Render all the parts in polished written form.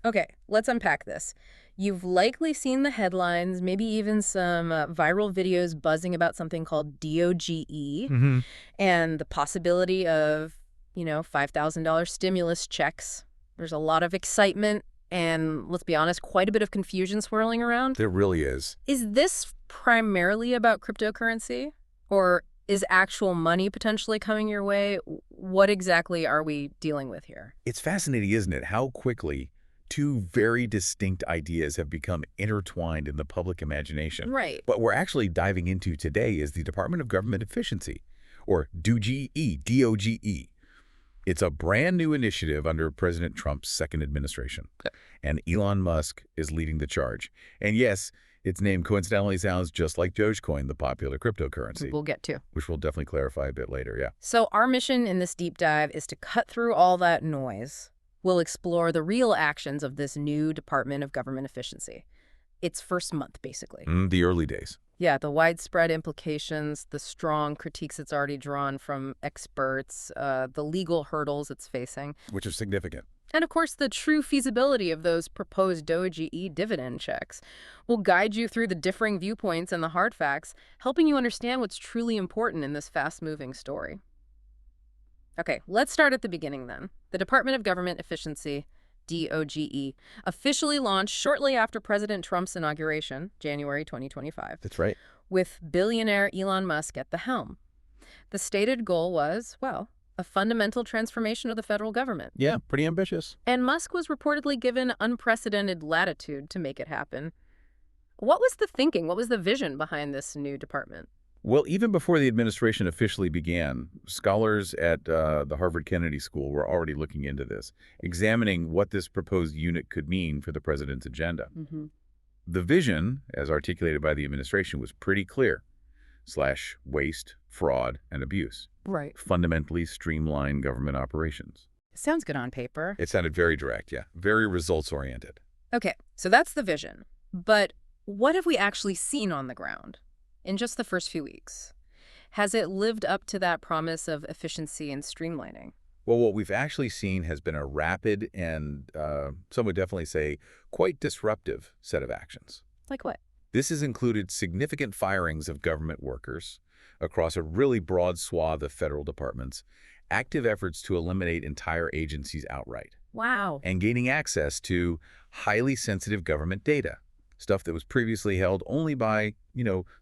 Okay, let's unpack this. You've likely seen the headlines, maybe even some viral videos buzzing about something called DOGE Hmm. and the possibility of, $5,000 stimulus checks. There's a lot of excitement and, let's be honest, quite a bit of confusion swirling around. There really is. Is this primarily about cryptocurrency? Or is actual money potentially coming your way? What exactly are we dealing with here? It's fascinating, isn't it, how quickly two very distinct ideas have become intertwined in the public imagination. Right. What we're actually diving into today is the Department of Government Efficiency, or DOGE, DOGE. It's a brand new initiative under President Trump's second administration, and Elon Musk is leading the charge. And yes, its name coincidentally sounds just like Dogecoin, the popular cryptocurrency, We'll get to. which we'll definitely clarify a bit later, yeah. So our mission in this deep dive is to cut through all that noise. We'll explore the real actions of this new Department of Government Efficiency. Its first month, basically. The early days. Yeah, the widespread implications, the strong critiques it's already drawn from experts, the legal hurdles it's facing, Which is significant. and of course the true feasibility of those proposed DOGE dividend checks. We'll guide you through the differing viewpoints and the hard facts, helping you understand what's truly important in this fast-moving story. Okay, let's start at the beginning then. The Department of Government Efficiency, DOGE, officially launched shortly after President Trump's inauguration, January 2025, That's right. with billionaire Elon Musk at the helm. The stated goal was, well, a fundamental transformation of the federal government. Yeah, pretty ambitious. And Musk was reportedly given unprecedented latitude to make it happen. What was the thinking? What was the vision behind this new department? Well, even before the administration officially began, scholars at the Harvard Kennedy School were already looking into this, examining what this proposed unit could mean for the president's agenda. Mm-hmm. The vision, as articulated by the administration, was pretty clear. Slash waste, fraud, and abuse. Right. Fundamentally streamline government operations. Sounds good on paper. It sounded very direct, yeah. Very results-oriented. Okay, so that's the vision. But what have we actually seen on the ground in just the first few weeks? Has it lived up to that promise of efficiency and streamlining? Well, what we've actually seen has been a rapid and, some would definitely say, quite disruptive set of actions. Like what? This has included significant firings of government workers across a really broad swath of federal departments, active efforts to eliminate entire agencies outright, Wow. and gaining access to highly sensitive government data, stuff that was previously held only by,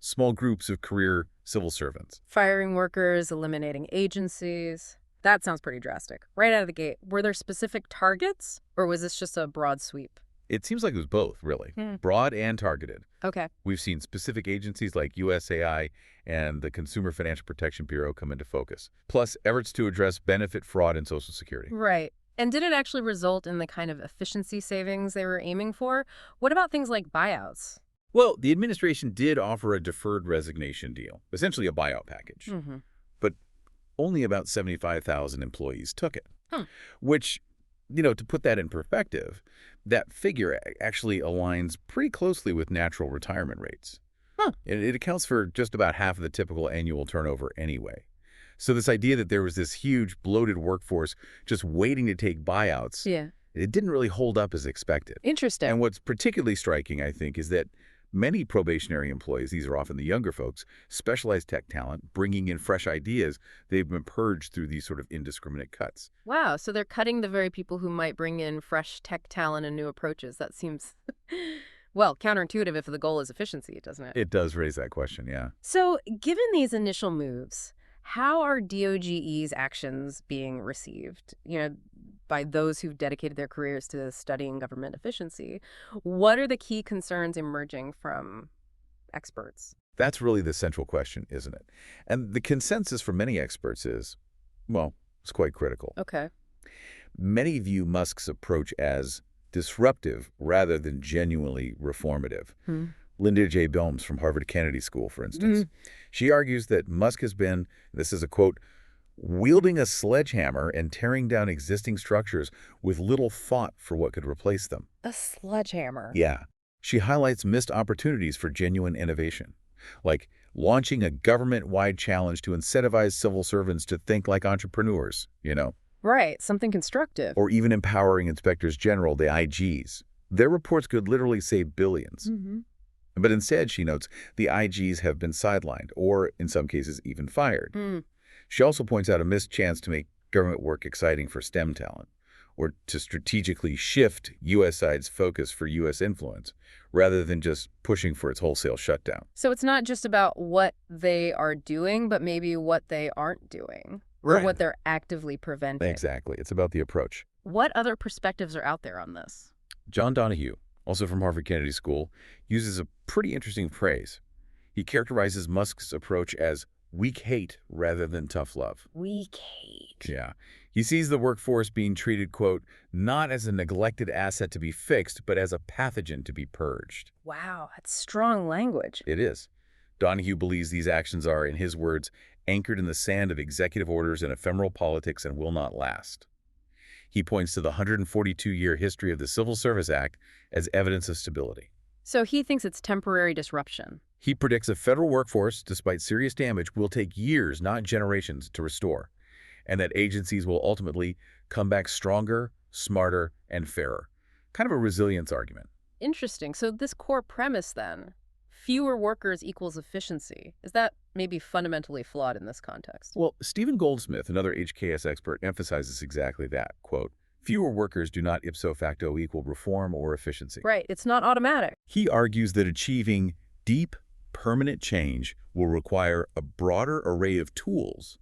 small groups of career civil servants. Firing workers, eliminating agencies. That sounds pretty drastic. Right out of the gate, were there specific targets, or was this just a broad sweep? It seems like it was both, really, Hmm. broad and targeted. Okay. We've seen specific agencies like USAI and the Consumer Financial Protection Bureau come into focus, plus efforts to address benefit fraud in Social Security. Right. And did it actually result in the kind of efficiency savings they were aiming for? What about things like buyouts? Well, the administration did offer a deferred resignation deal, essentially a buyout package, Mm-hmm. but only about 75,000 employees took it, Hmm. which, to put that in perspective, that figure actually aligns pretty closely with natural retirement rates. Huh. It accounts for just about half of the typical annual turnover anyway. So this idea that there was this huge bloated workforce just waiting to take buyouts, Yeah. it didn't really hold up as expected. Interesting. And what's particularly striking, I think, is that many probationary employees, these are often the younger folks, specialized tech talent, bringing in fresh ideas, they've been purged through these sort of indiscriminate cuts. Wow, so they're cutting the very people who might bring in fresh tech talent and new approaches. That seems, well, counterintuitive if the goal is efficiency, doesn't it? It does raise that question, yeah. So, given these initial moves, how are DOGE's actions being received, by those who've dedicated their careers to studying government efficiency? What are the key concerns emerging from experts? That's really the central question, isn't it? And the consensus for many experts is, well, it's quite critical. Okay. Many view Musk's approach as disruptive rather than genuinely reformative. Hmm. Linda J. Bilmes from Harvard Kennedy School, for instance. She argues that Musk has been, this is a quote, wielding a sledgehammer and tearing down existing structures with little thought for what could replace them. A sledgehammer. Yeah. She highlights missed opportunities for genuine innovation, like launching a government-wide challenge to incentivize civil servants to think like entrepreneurs. Right, something constructive. or even empowering inspectors general, the IGs. Their reports could literally save billions. Hmm. But instead, she notes, the IGs have been sidelined, or in some cases even fired. Mm. She also points out a missed chance to make government work exciting for STEM talent, or to strategically shift U.S. side's focus for U.S. influence, rather than just pushing for its wholesale shutdown. So it's not just about what they are doing, but maybe what they aren't doing, or what they're actively preventing. Exactly. It's about the approach. What other perspectives are out there on this? John Donahue, also from Harvard Kennedy School, uses a pretty interesting phrase. He characterizes Musk's approach as weak hate rather than tough love. Weak hate. Yeah. He sees the workforce being treated, quote, not as a neglected asset to be fixed, but as a pathogen to be purged. Wow, that's strong language. It is. Donahue believes these actions are, in his words, anchored in the sand of executive orders and ephemeral politics and will not last. He points to the 142-year history of the Civil Service Act as evidence of stability. So he thinks it's temporary disruption. He predicts a federal workforce, despite serious damage, will take years, not generations, to restore, and that agencies will ultimately come back stronger, smarter, and fairer. Kind of a resilience argument. Interesting. So this core premise then, fewer workers equals efficiency, is that maybe fundamentally flawed in this context? Well, Stephen Goldsmith, another HKS expert, emphasizes exactly that. Quote, fewer workers do not ipso facto equal reform or efficiency. Right, it's not automatic. He argues that achieving deep, permanent change will require a broader array of tools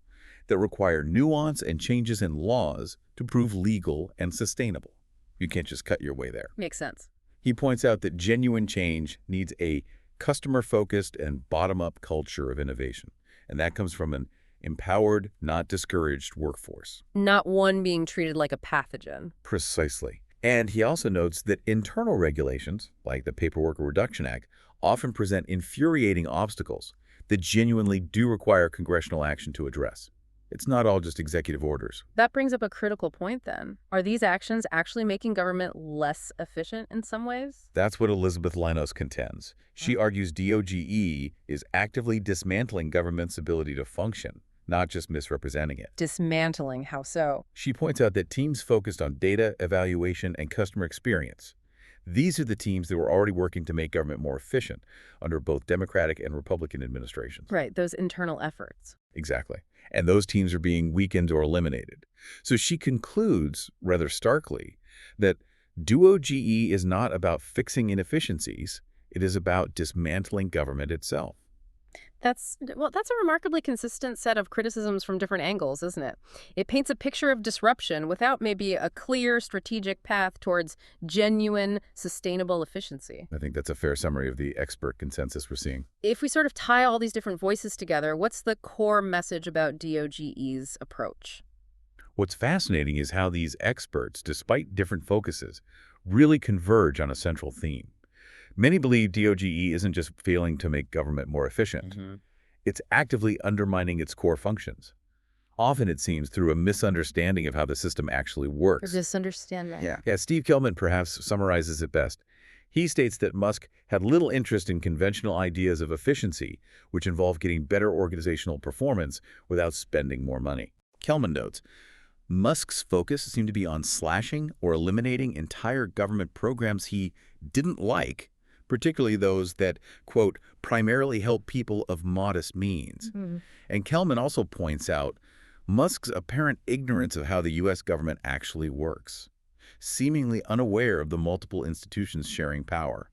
that require nuance and changes in laws to prove legal and sustainable. You can't just cut your way there. Makes sense. He points out that genuine change needs a customer-focused and bottom-up culture of innovation, and that comes from an empowered, not discouraged workforce. Not one being treated like a pathogen. Precisely. And he also notes that internal regulations, like the Paperwork Reduction Act, often present infuriating obstacles that genuinely do require congressional action to address. It's not all just executive orders. That brings up a critical point then. Are these actions actually making government less efficient in some ways? That's what Elizabeth Linos contends. She argues DOGE is actively dismantling government's ability to function, not just misrepresenting it. Dismantling, how so? She points out that teams focused on data, evaluation, and customer experience. These are the teams that were already working to make government more efficient under both Democratic and Republican administrations. Right, those internal efforts. Exactly. And those teams are being weakened or eliminated. So she concludes, rather starkly, that DOGE is not about fixing inefficiencies. It is about dismantling government itself. That's a remarkably consistent set of criticisms from different angles, isn't it? It paints a picture of disruption without maybe a clear strategic path towards genuine, sustainable efficiency. I think that's a fair summary of the expert consensus we're seeing. If we sort of tie all these different voices together, what's the core message about DOGE's approach? What's fascinating is how these experts, despite different focuses, really converge on a central theme. Many believe DOGE isn't just failing to make government more efficient. It's actively undermining its core functions. Often, it seems, through a misunderstanding of how the system actually works. Misunderstanding. Yeah, Steve Kelman perhaps summarizes it best. He states that Musk had little interest in conventional ideas of efficiency, which involve getting better organizational performance without spending more money. Kelman notes, Musk's focus seemed to be on slashing or eliminating entire government programs he didn't like, particularly those that, quote, primarily help people of modest means. And Kelman also points out Musk's apparent ignorance of how the U.S. government actually works, seemingly unaware of the multiple institutions sharing power,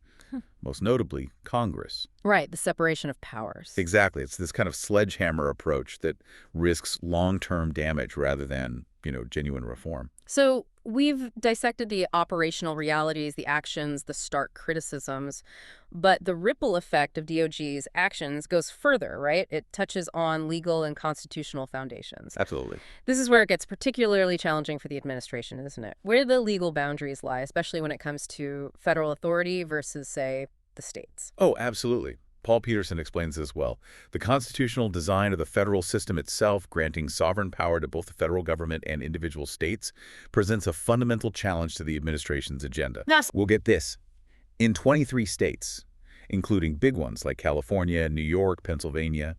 most notably Congress. Right, the separation of powers. Exactly. It's this kind of sledgehammer approach that risks long-term damage rather than, genuine reform. So we've dissected the operational realities, the actions, the stark criticisms, but the ripple effect of DOG's actions goes further, right? It touches on legal and constitutional foundations. Absolutely. This is where it gets particularly challenging for the administration, isn't it? Where the legal boundaries lie, especially when it comes to federal authority versus, say, the states. Oh, absolutely. Paul Peterson explains this well. The constitutional design of the federal system itself, granting sovereign power to both the federal government and individual states, presents a fundamental challenge to the administration's agenda. Yes. We'll get this. In 23 states, including big ones like California, New York, Pennsylvania,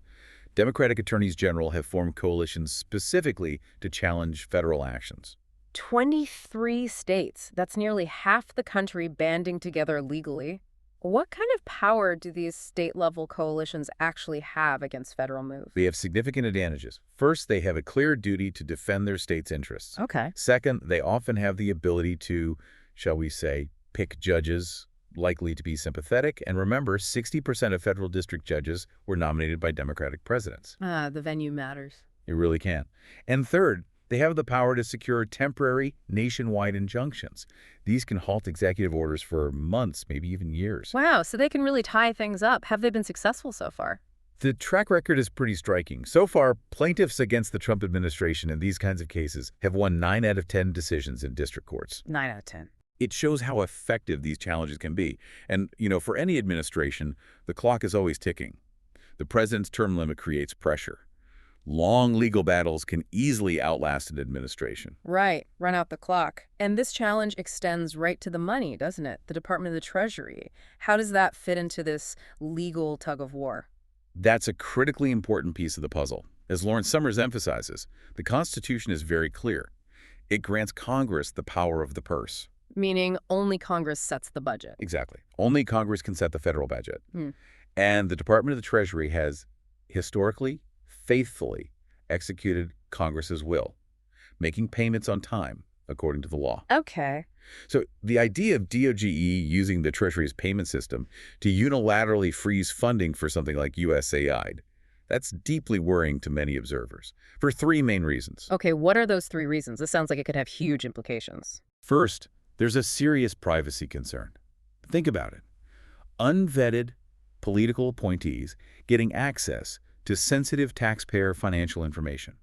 Democratic attorneys general have formed coalitions specifically to challenge federal actions. 23 states. That's nearly half the country banding together legally. What kind of power do these state-level coalitions actually have against federal moves? They have significant advantages. First, they have a clear duty to defend their state's interests. Okay. Second, they often have the ability to, shall we say, pick judges likely to be sympathetic. And remember, 60% of federal district judges were nominated by Democratic presidents. The venue matters. It really can. And third, they have the power to secure temporary nationwide injunctions. These can halt executive orders for months, maybe even years. Wow, so they can really tie things up. Have they been successful so far? The track record is pretty striking. So far, plaintiffs against the Trump administration in these kinds of cases have won 9 out of 10 decisions in district courts. 9 out of 10. It shows how effective these challenges can be. And, for any administration, the clock is always ticking. The president's term limit creates pressure. Long legal battles can easily outlast an administration. Right, run out the clock. And this challenge extends right to the money, doesn't it? The Department of the Treasury. How does that fit into this legal tug of war? That's a critically important piece of the puzzle. As Lawrence Summers emphasizes, the Constitution is very clear. It grants Congress the power of the purse. Meaning only Congress sets the budget. Exactly. Only Congress can set the federal budget. Hmm. And the Department of the Treasury has historically, faithfully executed Congress's will, making payments on time, according to the law. Okay. So the idea of DOGE using the Treasury's payment system to unilaterally freeze funding for something like USAID, that's deeply worrying to many observers, for 3 main reasons. Okay, what are those 3 reasons? This sounds like it could have huge implications. First, there's a serious privacy concern. Think about it. Unvetted political appointees getting access to sensitive taxpayer financial information.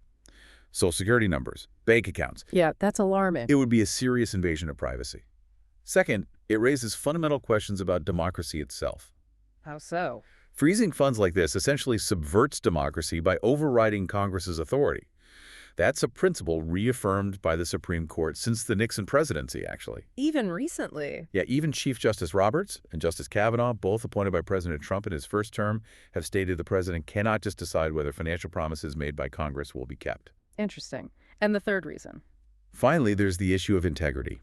Social Security numbers, bank accounts. Yeah, that's alarming. It would be a serious invasion of privacy. Second, it raises fundamental questions about democracy itself. How so? Freezing funds like this essentially subverts democracy by overriding Congress's authority. That's a principle reaffirmed by the Supreme Court since the Nixon presidency, actually. Even recently. Yeah, even Chief Justice Roberts and Justice Kavanaugh, both appointed by President Trump in his first term, have stated the president cannot just decide whether financial promises made by Congress will be kept. Interesting. And the third reason? Finally, there's the issue of integrity.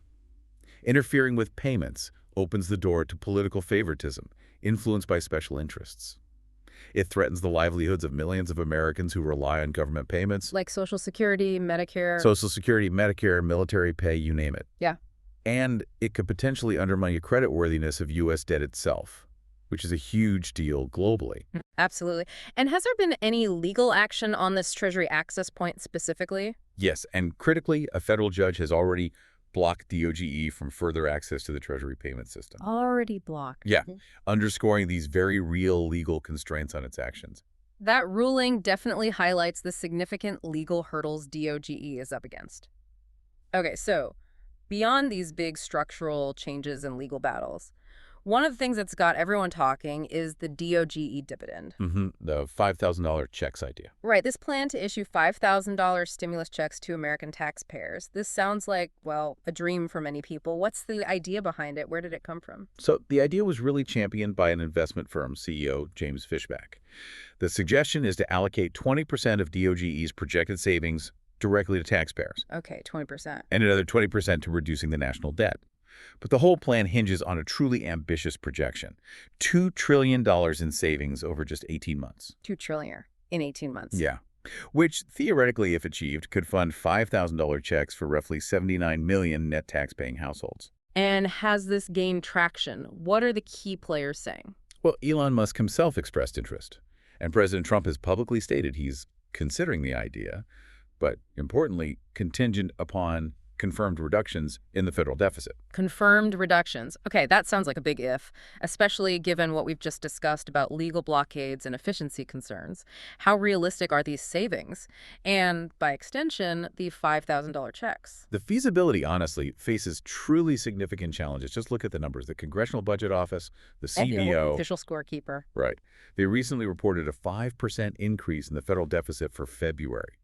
Interfering with payments opens the door to political favoritism, influenced by special interests. It threatens the livelihoods of millions of Americans who rely on government payments. Like Social Security, Medicare. Social Security, Medicare, military pay, you name it. Yeah. And it could potentially undermine the creditworthiness of U.S. debt itself, which is a huge deal globally. Absolutely. And has there been any legal action on this Treasury access point specifically? Yes, and critically, a federal judge has already blocked DOGE from further access to the Treasury payment system. Already blocked. Yeah, underscoring these very real legal constraints on its actions. That ruling definitely highlights the significant legal hurdles DOGE is up against. Okay, so beyond these big structural changes and legal battles, one of the things that's got everyone talking is the DOGE dividend. The $5,000 checks idea. Right, this plan to issue $5,000 stimulus checks to American taxpayers. This sounds like, well, a dream for many people. What's the idea behind it? Where did it come from? So the idea was really championed by an investment firm CEO, James Fishback. The suggestion is to allocate 20% of DOGE's projected savings directly to taxpayers. Okay, 20%. And another 20% to reducing the national debt. But the whole plan hinges on a truly ambitious projection. $2 trillion in savings over just 18 months. $2 trillion in 18 months. Yeah. Which, theoretically, if achieved, could fund $5,000 checks for roughly 79 million net tax-paying households. And has this gained traction? What are the key players saying? Well, Elon Musk himself expressed interest. And President Trump has publicly stated he's considering the idea, but importantly, contingent upon confirmed reductions in the federal deficit. Confirmed reductions. Okay, that sounds like a big if, especially given what we've just discussed about legal blockades and efficiency concerns. How realistic are these savings? And, by extension, the $5,000 checks? The feasibility, honestly, faces truly significant challenges. Just look at the numbers. The Congressional Budget Office, the CBO. Official scorekeeper. Right. They recently reported a 5% increase in the federal deficit for February,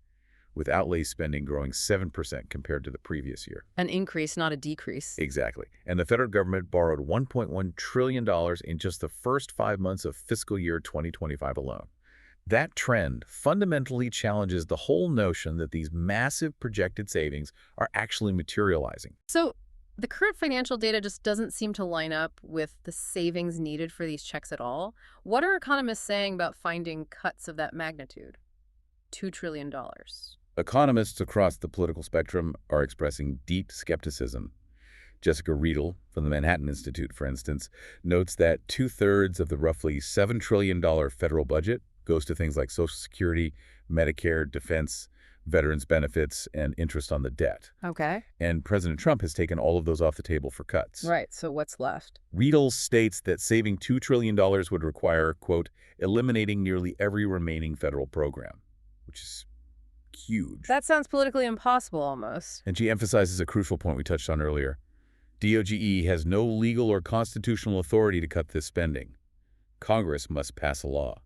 with outlay spending growing 7% compared to the previous year. An increase, not a decrease. Exactly. And the federal government borrowed $1.1 trillion in just the first 5 months of fiscal year 2025 alone. That trend fundamentally challenges the whole notion that these massive projected savings are actually materializing. So the current financial data just doesn't seem to line up with the savings needed for these checks at all. What are economists saying about finding cuts of that magnitude? $2 trillion. Economists across the political spectrum are expressing deep skepticism. Jessica Riedel from the Manhattan Institute, for instance, notes that two-thirds of the roughly $7 trillion federal budget goes to things like Social Security, Medicare, defense, veterans benefits, and interest on the debt. Okay. And President Trump has taken all of those off the table for cuts. Right, so what's left? Riedel states that saving $2 trillion would require, quote, eliminating nearly every remaining federal program, which is huge. That sounds politically impossible almost. And she emphasizes a crucial point we touched on earlier. DOGE has no legal or constitutional authority to cut this spending. Congress must pass a law.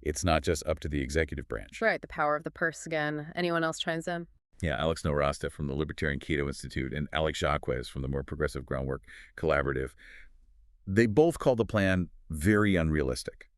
It's not just up to the executive branch. Right, the power of the purse again. Anyone else chimes in? Yeah, Alex Nowrasteh from the Libertarian Cato Institute and Alex Jacques from the more progressive Groundwork Collaborative. They both call the plan very unrealistic.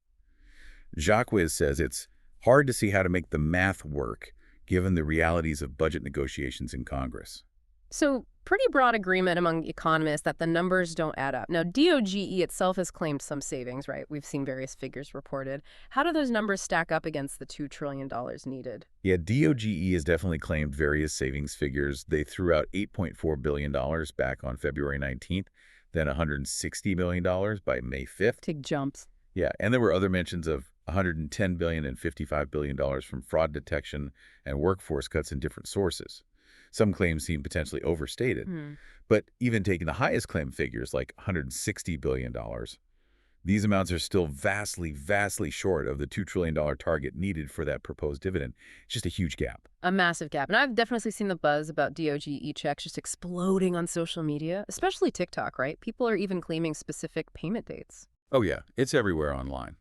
Jacques says it's hard to see how to make the math work given the realities of budget negotiations in Congress. So, pretty broad agreement among economists that the numbers don't add up. Now, DOGE itself has claimed some savings, right? We've seen various figures reported. How do those numbers stack up against the $2 trillion needed? Yeah, DOGE has definitely claimed various savings figures. They threw out $8.4 billion back on February 19th, then $160 million by May 5th. Big jumps. Yeah, and there were other mentions of $110 billion and $55 billion from fraud detection and workforce cuts in different sources. Some claims seem potentially overstated, but even taking the highest claim figures like $160 billion, these amounts are still vastly, vastly short of the $2 trillion target needed for that proposed dividend. It's just a huge gap. A massive gap. And I've definitely seen the buzz about DOGE checks just exploding on social media, especially TikTok, right? People are even claiming specific payment dates. Oh yeah, it's everywhere online.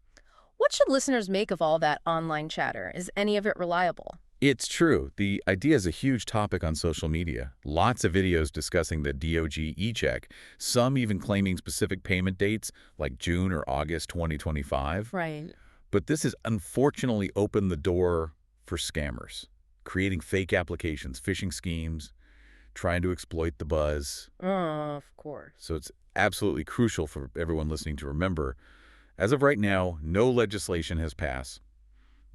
What should listeners make of all that online chatter? Is any of it reliable? It's true. The idea is a huge topic on social media. Lots of videos discussing the DOGE check, some even claiming specific payment dates like June or August 2025. Right. But this has unfortunately opened the door for scammers, creating fake applications, phishing schemes, trying to exploit the buzz. Of course. So it's absolutely crucial for everyone listening to remember, as of right now, no legislation has passed.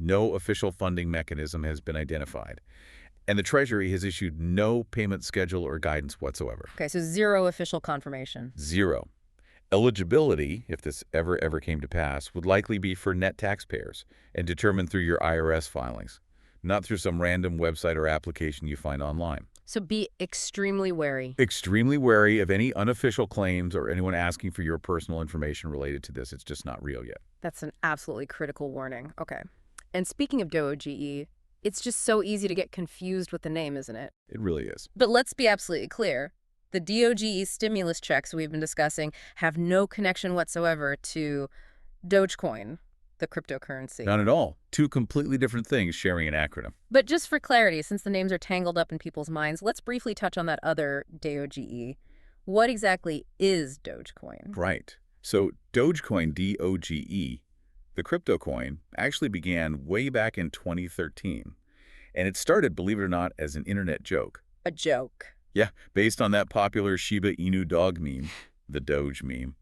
No official funding mechanism has been identified, and the Treasury has issued no payment schedule or guidance whatsoever. Okay, so zero official confirmation. Zero. Eligibility, if this ever came to pass, would likely be for net taxpayers and determined through your IRS filings, not through some random website or application you find online. So be extremely wary. Extremely wary of any unofficial claims or anyone asking for your personal information related to this. It's just not real yet. That's an absolutely critical warning. Okay. And speaking of DOGE, it's just so easy to get confused with the name, isn't it? It really is. But let's be absolutely clear. The DOGE stimulus checks we've been discussing have no connection whatsoever to Dogecoin, the cryptocurrency. Not at all. Two completely different things sharing an acronym. But just for clarity, since the names are tangled up in people's minds, let's briefly touch on that other DOGE. What exactly is Dogecoin? Right. So Dogecoin, D-O-G-E, the crypto coin, actually began way back in 2013. And it started, believe it or not, as an internet joke. A joke. Yeah, based on that popular Shiba Inu dog meme, the Doge meme.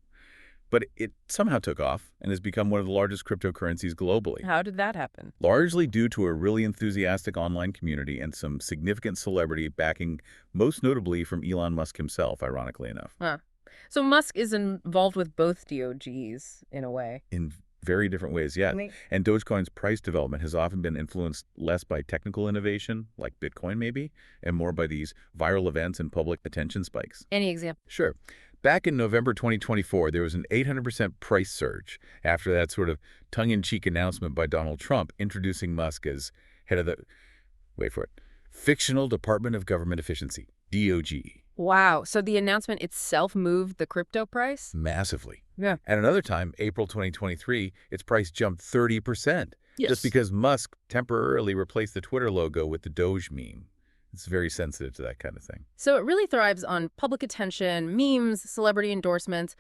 But it somehow took off and has become one of the largest cryptocurrencies globally. How did that happen? Largely due to a really enthusiastic online community and some significant celebrity backing, most notably from Elon Musk himself, ironically enough. Huh. So Musk is involved with both DOGs in a way. In very different ways, yes. And Dogecoin's price development has often been influenced less by technical innovation, like Bitcoin maybe, and more by these viral events and public attention spikes. Any example? Sure. Back in November 2024, there was an 800% price surge after that sort of tongue-in-cheek announcement by Donald Trump introducing Musk as head of the, wait for it, Fictional Department of Government Efficiency, DOGE. Wow. So the announcement itself moved the crypto price? Massively. Yeah. At another time, April 2023, its price jumped 30%. Yes. Just because Musk temporarily replaced the Twitter logo with the Doge meme. It's very sensitive to that kind of thing. So it really thrives on public attention, memes, celebrity endorsements.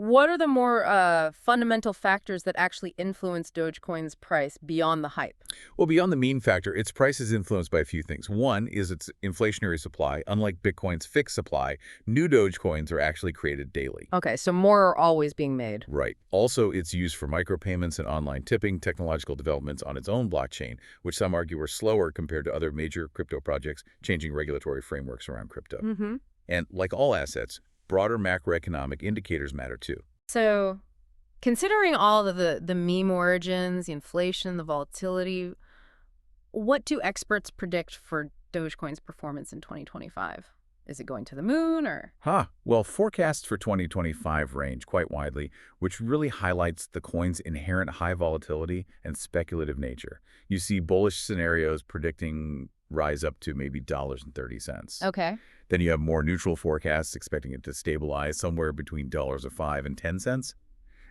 What are the more fundamental factors that actually influence Dogecoin's price beyond the hype? Well, beyond the mean factor, its price is influenced by a few things. One is its inflationary supply. Unlike Bitcoin's fixed supply, new Dogecoins are actually created daily. Okay, so more are always being made. Right. Also, its use for micropayments and online tipping, technological developments on its own blockchain, which some argue are slower compared to other major crypto projects, changing regulatory frameworks around crypto. Mm-hmm. And like all assets, broader macroeconomic indicators matter too. So, considering all of the meme origins, the inflation, the volatility, what do experts predict for Dogecoin's performance in 2025? Is it going to the moon or? Well, forecasts for 2025 range quite widely, which really highlights the coin's inherent high volatility and speculative nature. You see bullish scenarios predicting rise up to maybe $1.30. Okay. Then you have more neutral forecasts expecting it to stabilize somewhere between $5 and 10 cents.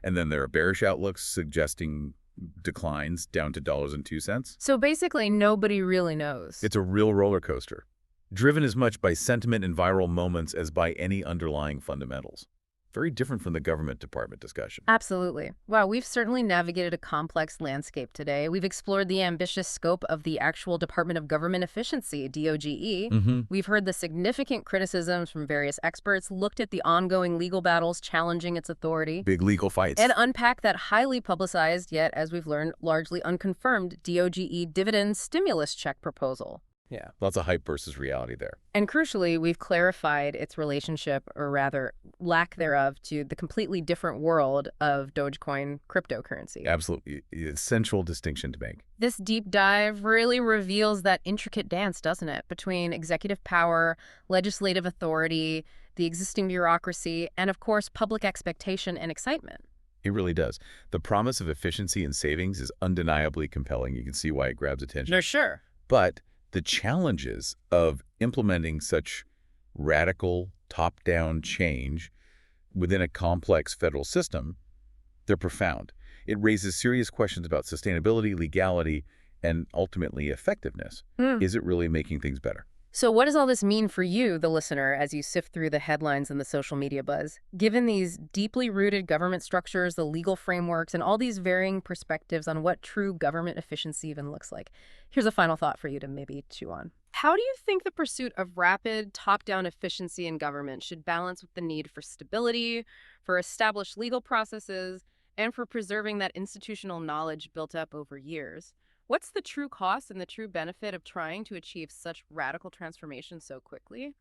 And then there are bearish outlooks suggesting declines down to $2. So basically, nobody really knows. It's a real roller coaster, driven as much by sentiment and viral moments as by any underlying fundamentals. Very different from the government department discussion. Absolutely. Wow, we've certainly navigated a complex landscape today. We've explored the ambitious scope of the actual Department of Government Efficiency, DOGE. We've heard the significant criticisms from various experts, looked at the ongoing legal battles challenging its authority, Big legal fights. and unpacked that highly publicized, yet, as we've learned, largely unconfirmed DOGE dividend stimulus check proposal. Yeah, lots of hype versus reality there. And crucially, we've clarified its relationship, or rather lack thereof, to the completely different world of Dogecoin cryptocurrency. Absolutely essential distinction to make. This deep dive really reveals that intricate dance, doesn't it, between executive power, legislative authority, the existing bureaucracy, and of course, public expectation and excitement. It really does. The promise of efficiency and savings is undeniably compelling. You can see why it grabs attention. No, sure. But the challenges of implementing such radical top-down change within a complex federal system, they're profound. It raises serious questions about sustainability, legality, and ultimately effectiveness. Is it really making things better? So what does all this mean for you, the listener, as you sift through the headlines and the social media buzz? Given these deeply rooted government structures, the legal frameworks, and all these varying perspectives on what true government efficiency even looks like, here's a final thought for you to maybe chew on. How do you think the pursuit of rapid, top-down efficiency in government should balance with the need for stability, for established legal processes, and for preserving that institutional knowledge built up over years? What's the true cost and the true benefit of trying to achieve such radical transformation so quickly?